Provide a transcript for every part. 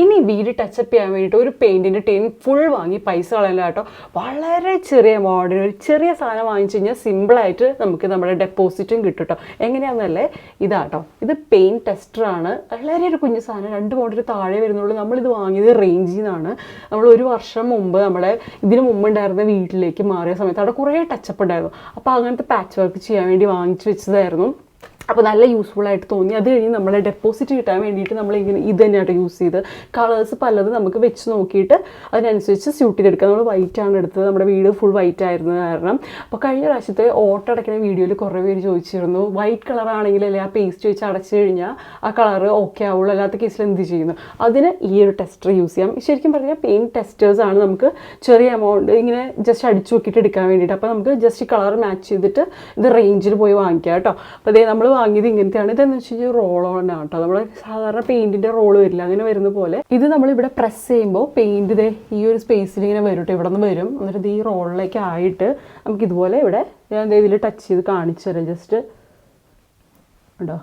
ഇനി വീട് ടച്ചപ്പ് ചെയ്യാൻ വേണ്ടിയിട്ട് ഒരു പെയിൻറ്റിൻ്റെ ടിൻ ഫുൾ വാങ്ങി പൈസ കളയണ്ട കേട്ടോ. വളരെ ചെറിയ എമൗണ്ടിന് ഒരു ചെറിയ സാധനം വാങ്ങിച്ചു കഴിഞ്ഞാൽ സിമ്പിളായിട്ട് നമുക്ക് നമ്മുടെ ഡെപ്പോസിറ്റും കിട്ടും കേട്ടോ. എങ്ങനെയാണെന്നല്ലേ, ഇതാട്ടോ, ഇത് പെയിൻറ്റ് ടെസ്റ്ററാണ്. വളരെ ഒരു കുഞ്ഞു സാധനം, 2 പൗണ്ടിന് താഴെ വരുന്നുള്ളൂ. നമ്മളിത് വാങ്ങിയത് റേഞ്ചിൽ നിന്നാണ്. നമ്മൾ 1 വർഷം മുമ്പ് ഇതിന് മുമ്പുണ്ടായിരുന്ന വീട്ടിലേക്ക് മാറിയ സമയത്ത് അവിടെ കുറേ ടച്ചപ്പ് ഉണ്ടായിരുന്നു. അപ്പോൾ അങ്ങനത്തെ പാച്ച് വർക്ക് ചെയ്യാൻ വേണ്ടി വാങ്ങിച്ചു വെച്ചതായിരുന്നു. അപ്പോൾ നല്ല യൂസ്ഫുൾ ആയിട്ട് തോന്നി. അത് കഴിഞ്ഞ് നമ്മളെ ഡെപ്പോസിറ്റ് കിട്ടാൻ വേണ്ടിയിട്ട് നമ്മളിങ്ങനെ ഇത് തന്നെയായിട്ട് യൂസ് ചെയ്ത് കളേഴ്സ് പലതും നമുക്ക് വെച്ച് നോക്കിയിട്ട് അതിനനുസരിച്ച് സ്യൂട്ട് ചെയ്തെടുക്കുക. നമ്മൾ വൈറ്റാണ് എടുത്തത്, നമ്മുടെ വീട് ഫുൾ വൈറ്റ് ആയിരുന്നത് കാരണം. അപ്പോൾ കഴിഞ്ഞ പ്രാവശ്യത്തെ ഓട്ട അടയ്ക്കുന്ന വീഡിയോയിൽ കുറേ പേര് ചോദിച്ചിരുന്നു, വൈറ്റ് കളറാണെങ്കിലല്ലേ ആ പേസ്റ്റ് വെച്ച് അടച്ചു കഴിഞ്ഞാൽ ആ കളറ് ഓക്കെ ആവുള്ളൂ, അല്ലാത്ത കേസിൽ എന്ത് ചെയ്യുന്നു. അതിന് ഈ ഒരു ടെസ്റ്റർ യൂസ് ചെയ്യാം. ശരിക്കും പറഞ്ഞാൽ പെയിൻറ്റ് ടെസ്റ്റേഴ്സാണ് നമുക്ക് ചെറിയ എമൗണ്ട് ഇങ്ങനെ ജസ്റ്റ് അടിച്ചു നോക്കിയിട്ട് എടുക്കാൻ വേണ്ടിയിട്ട്. അപ്പോൾ നമുക്ക് ജസ്റ്റ് കളർ മാച്ച് ചെയ്തിട്ട് ഇത് റേഞ്ചിൽ പോയി വാങ്ങിക്കാം കേട്ടോ. അപ്പോൾ അതേ നമ്മൾ വാങ്ങിയത് ഇങ്ങനത്തെയാണ്. ഇതെന്ന് വെച്ച് കഴിഞ്ഞാൽ റോളാണ് കേട്ടോ. നമ്മൾ സാധാരണ പെയിൻറ്റിൻ്റെ റോള് വരില്ല, അങ്ങനെ വരുന്ന പോലെ ഇത് നമ്മളിവിടെ പ്രസ് ചെയ്യുമ്പോൾ പെയിൻറ്റ് ഇതേ ഈ ഒരു സ്പേസിൽ ഇങ്ങനെ വരും കേട്ടോ, ഇവിടെ നിന്ന് വരും. എന്നിട്ട് ഇത് ഈ റോളിലേക്ക് ആയിട്ട് നമുക്ക് ഇതുപോലെ ഇവിടെ ഞാൻ ഇതിൽ ടച്ച് ചെയ്ത് കാണിച്ചു തരാം ജസ്റ്റ് ഉണ്ടോ.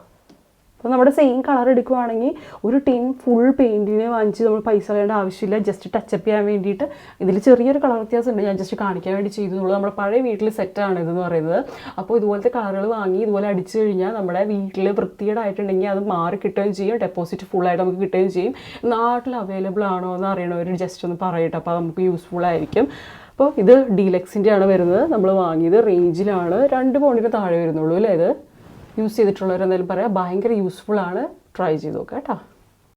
അപ്പോൾ നമ്മുടെ സെയിം കളർ എടുക്കുവാണെങ്കിൽ ഒരു ടിൻ ഫുൾ പെയിൻറ്റിനെ വാങ്ങിച്ച് നമ്മൾ പൈസ കളയേണ്ട ആവശ്യമില്ല. ജസ്റ്റ് ടച്ചപ്പ് ചെയ്യാൻ വേണ്ടിയിട്ട് ഇതിൽ ചെറിയൊരു കളർ വ്യത്യാസമുണ്ട്, ഞാൻ ജസ്റ്റ് കാണിക്കാൻ വേണ്ടി ചെയ്തുള്ളൂ. നമ്മുടെ പഴയ വീട്ടിൽ സെറ്റാണ് ഇതെന്ന് പറയുന്നത്. അപ്പോൾ ഇതുപോലത്തെ കളറുകൾ വാങ്ങി ഇതുപോലെ അടിച്ചു കഴിഞ്ഞാൽ നമ്മുടെ വീട്ടിൽ വൃത്തികേടായിട്ടുണ്ടെങ്കിൽ അത് മാറി കിട്ടുകയും ചെയ്യും, ഡെപ്പോസിറ്റ് ഫുള്ളായിട്ട് നമുക്ക് കിട്ടുകയും ചെയ്യും. നാട്ടിൽ അവൈലബിൾ ആണോ എന്ന് അറിയണവർ ജസ്റ്റ് ഒന്ന് പറയട്ടെ, അപ്പോൾ നമുക്ക് യൂസ്ഫുൾ ആയിരിക്കും. അപ്പോൾ ഇത് ഡീലക്സിൻ്റെ ആണ് വരുന്നത്. നമ്മൾ വാങ്ങിയത് റേഞ്ചിലാണ്, 2 പൗണ്ടിന് താഴെ വരുന്നുള്ളൂ അല്ലേ. ഇത് യൂസ് ചെയ്തിട്ടുള്ളവരെന്തായാലും പറയാം, ഭയങ്കര യൂസ്ഫുൾ ആണ്. ട്രൈ ചെയ്ത് നോക്കാം കേട്ടോ.